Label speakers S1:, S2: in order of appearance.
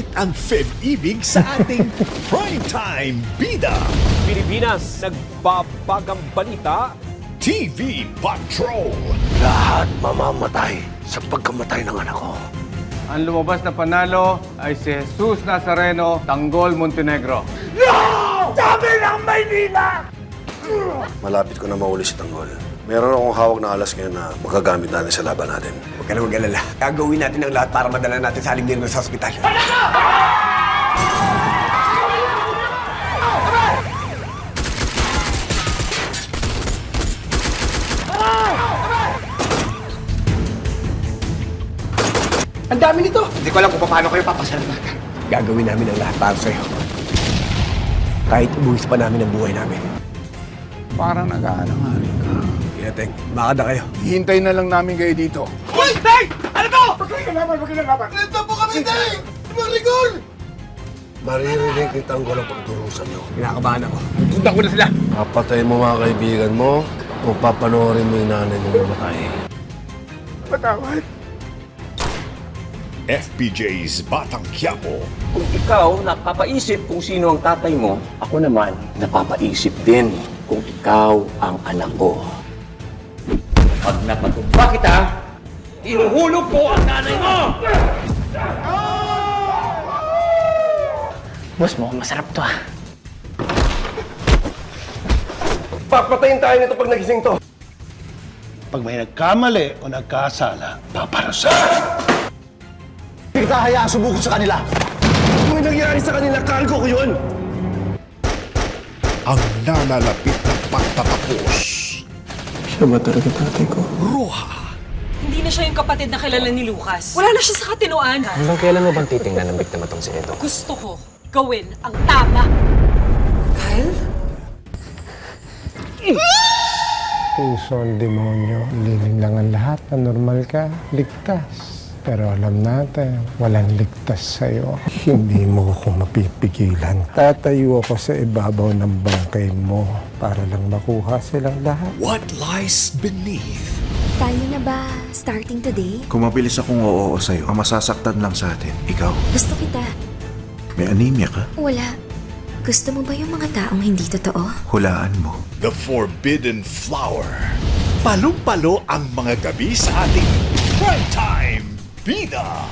S1: Mainit ang Feb-ibig sa ating Primetime Bida.
S2: Pilipinas, nagbabagang balita.
S1: TV Patrol.
S3: Lahat mamamatay sa pagkamatay ng anak ko.
S4: Ang lumabas na panalo ay si Jesus Nazareno, Tanggol, Montenegro.
S3: Malapit ko na mauli si Tanggol. Meron akong hawak na alas ngayon na magagamit natin sa laban natin.
S5: Huwag ka na mag-alala. Gagawin natin ang lahat para madala natin sa Aling sa ospital.
S6: Ang dami nito!
S5: Hindi ko alam kung paano kayo papasalamatan. Gagawin namin ang lahat para sa'yo. Kahit ibuwis pa namin ang buhay namin.
S6: Parang nag-aalanganin ka.
S5: Kinateng, baka na kayo.
S6: Hihintayin na lang namin kayo dito.
S5: Uy! Tay! Ano to?
S6: Magkakalaban! Ito po kami, Tay! Marigol!
S3: Maririnig ni Tanggol ang pagdurusan niyo.
S5: Kinakabahan ako. Sundan ko na sila.
S3: Papatayin mo mga kaibigan mo o papanoorin mo yung nanay mo mamatay.
S6: Patawad.
S1: FPJ's Batang Quiapo.
S7: Kung ikaw napapaisip kung sino ang tatay mo, ako naman napapaisip din kung ikaw ang anak ko. Pag napatumba kita, ihuhulog ko ang nanay mo!
S8: Boss, mukhang masarap to ah.
S3: Papatayin tayo nito pag nagising to.
S6: Pag may nagkamali o nagkasala, paparusahan. Hindi kita hayaan sumukot sa kanila.
S3: Kung may nangyari sa kanila, cargo ko yun.
S1: Ang nalalapit na pagtatapos.
S3: Siya ba talaga tatay ko?
S1: Roja.
S9: Hindi na siya yung kapatid na kilala ni Lucas. Wala na siya sa katinuan.
S8: Hanggang kailan mo bang titingnan ng biktima tong si Edo?
S9: Gusto ko gawin ang tama. Kyle?
S10: Puso ang demonyo, liling lang ang lahat. Normal ka, ligtas. Pero alam natin, walang ligtas sa'yo. Hindi mo ako mapipigilan. Tatayo ako sa ibabaw ng bangkay mo para lang makuha silang lahat.
S1: What lies beneath?
S11: Tayo na ba starting today?
S12: Kung mabilis akong oo sa'yo, ang masasaktan lang sa atin, ikaw.
S11: Gusto kita.
S12: May anemia ka?
S11: Wala. Gusto mo ba yung mga taong hindi totoo?
S12: Hulaan mo.
S1: The Forbidden Flower. Palong-palo ang mga gabi sa ating Primetime Bida.